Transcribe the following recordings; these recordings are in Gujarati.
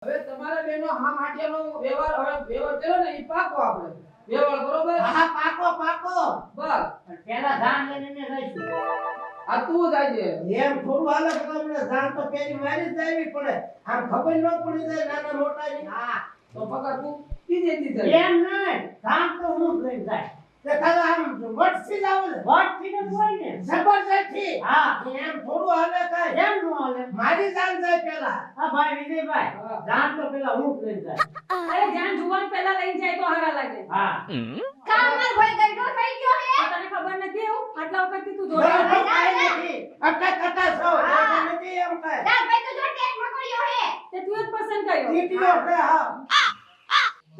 હવે તમારા બેનો હા માટેનો વ્યવહાર વ્યવહાર કર્યો ને ઈ પાકો આપણે વ્યવહાર બરોબર હા પાકો બસ પેલા જાન લઈને જઈશું આ તું જાજે એમ થોડું હાલે કે તમને જાન તો પેલી મારી જ જાવી પડે આમ ખબર ન પડી જાય નાના મોટાની હા તો પકડ તું કીજે દી એમ નહીં જાન તો હું જ લઈને જાય તે ખાલી આમ વટથી જાવ ને વટથી ને હોય ને જબરજસ્તી હા એમ થોડું હાલે કાઈ એમ નો હાલે મારી જાન જાય પેલા હા ભાઈ વિજયભાઈ જાન તો પેલા હું જ લઈને જાય અરે જાન જુવાન પેલા લઈ જાય તો હારા લાગે હા કામર ભાઈ ગઈડો થઈ ગયો હે તને ખબર નથી એવું આટલા વખતથી તું જોડે નથી અટક કટા છો નથી એમ કાઈ જા ભાઈ તો જો ટેક મકડ્યો હે તે તું જ પસંદ કર્યો દીકરીઓ છે હા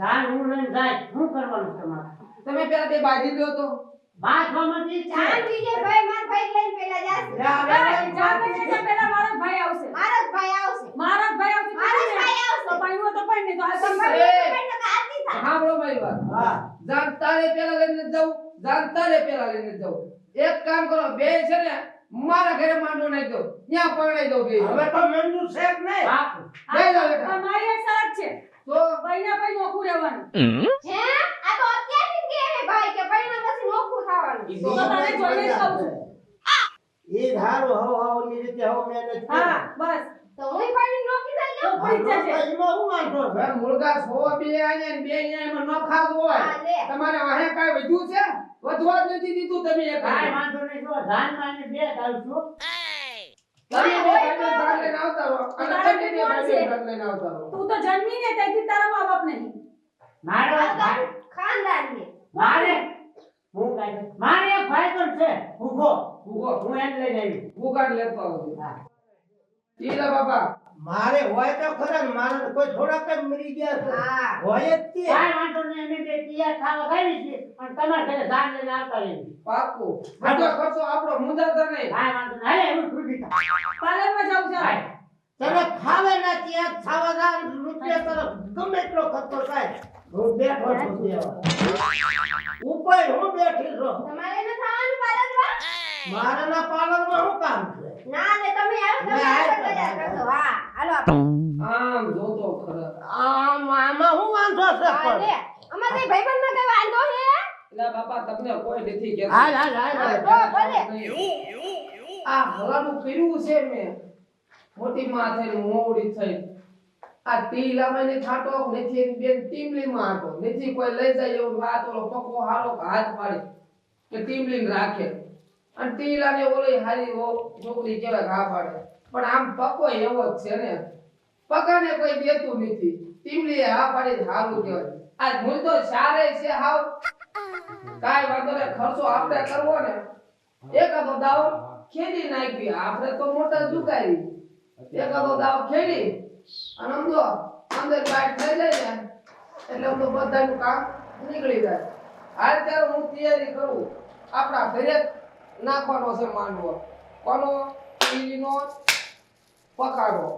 જાન હું લઈને જાય શું કરવાનું તમારે તમે પેલા બે બાજી લ્યો તો બાથમાંથી જાન વિજયભાઈ માર ભાઈ લઈને પેલા જાશે જાન પછી પેલા મારો ભાઈ આવશે મારો જ ભાઈ આવશે તો પાઈનો તો પાઈને તો આ સાંભળો મારી વાત હા જાન તારે પેલા લઈને જાઉં જાન તારે પેલા લઈને જાઉં એક કામ કરો બે છે ને મારા ઘરે માંડો નાખી દો ત્યાં પરણાઈ દો બે હવે તો મંજૂર છે જ નહીં બે લો બેટા મારી એક શરત છે તો ભાઈના ભાઈ નોખું રહેવાનું હે આ તો અત્યારથી જ કહે હે ભાઈ કે ભાઈના પછી નોખું થવાનું ઈ તો તને જોઈને જ કહું છું એ ધારો હવ ની રીતે હવ મેનેજ હા બસ તો હું ભાઈ નોખી થઈ જાઉં પડી જશે એમાં હું વાંધો છે હવે મુર્ગા 100 બે આયા ને બે અહીંયા એમાં ન ખાવું હોય હા, લે. તમારે વાહે કાઈ વધ્યું છે વધવા જ નથી દીધું તમે એક કાઈ વાંધો નહીં જો જાન માં બે કાઢું છું તમે બે ભાઈઓ જાન લઈને આવતા રહો અને તારા તમે બે કોણ ભાઈઓ છે? જાન લઈને આવતા રહો તું તો જન્મી ને તેથી તારા મા બાપ નહીં મારો ખાનદાન છે મારે હું કાઈ મારે એક ભાઈ પણ છે ઉભો ઉભો હું એને લઈને આવી ઉગાડ લેતો આવજો ઈલા બાપા મારે હોય તો ખરા ને મારે કોઈ થોડાક જ મરી ગયા છે હા હોય જ તે કાઈ વાંધો નહીં અમે બે તૈયાર થાવા ગાવી છે અને તમારા ઘરે જાન લઈને આવતા રહી પાકું બધો ખર્ચો આપણો મુંજાતા નહીં કાઈ વાંધો નહીં હાલે હું છૂટી પાર્લરમાં જાઉં છે ભાઈ તને ખાવે ના ત્યાં ખાવા જા રૂપિયા તરફ ગમે એટલો ખર્ચો થાય હું બેઠો છું દેવા ઉપર હું બેઠી છું તમારે ન થવાનું પાર્લરમાં મારા ના પાર્લરમાં શું કામ છે ના ને તમે આવો તમે આગળ બજાર કરશો હા હાલો આપણે આમ જોતો ખરા આમાં હું વાંધો છે હા પણ લે અમાર તે ભાઈબંધમાં કઈ વાંધો હે ઈલા બાપા તમને કોઈ નથી કે હાલ હાલ હાલ તો ભલે આ હલાનું કર્યું છે મેં મોટી માં થઈને મોડી થઈ આ ટીલા મને છાટો નથી બેન ટીમલી માં હતો નથી કોઈ લઈ જાય એવું વાત ઓલો પકો હારો હાથ પાડી કે ટીમલી રાખે અને ટીલા ને ઓલી હારી છોકરી કેવા ઘા પાડે પણ આમ પકો એવો જ છે ને પકાને કોઈ દેતું નથી ટીમલી હા પાડી હારું કહેવાય આ મૂળ તો સારે છે હાવ કાઈ વાંધો ને ખર્ચો આપણે કરવો ને એકાદો દાવ ખેડી નાખી આપણે તો મોટા ઝુકાવી એકાદો દાવ ખેડી અને સમજો અંદર બાઈટ થઈ જાય ને એટલે તો બધાનું કામ નીકળી જાય હાલ ત્યારે હું તૈયારી કરું આપણા ઘરે નાખવાનો છે માંડવો કોનો ઈલીનો પકાડો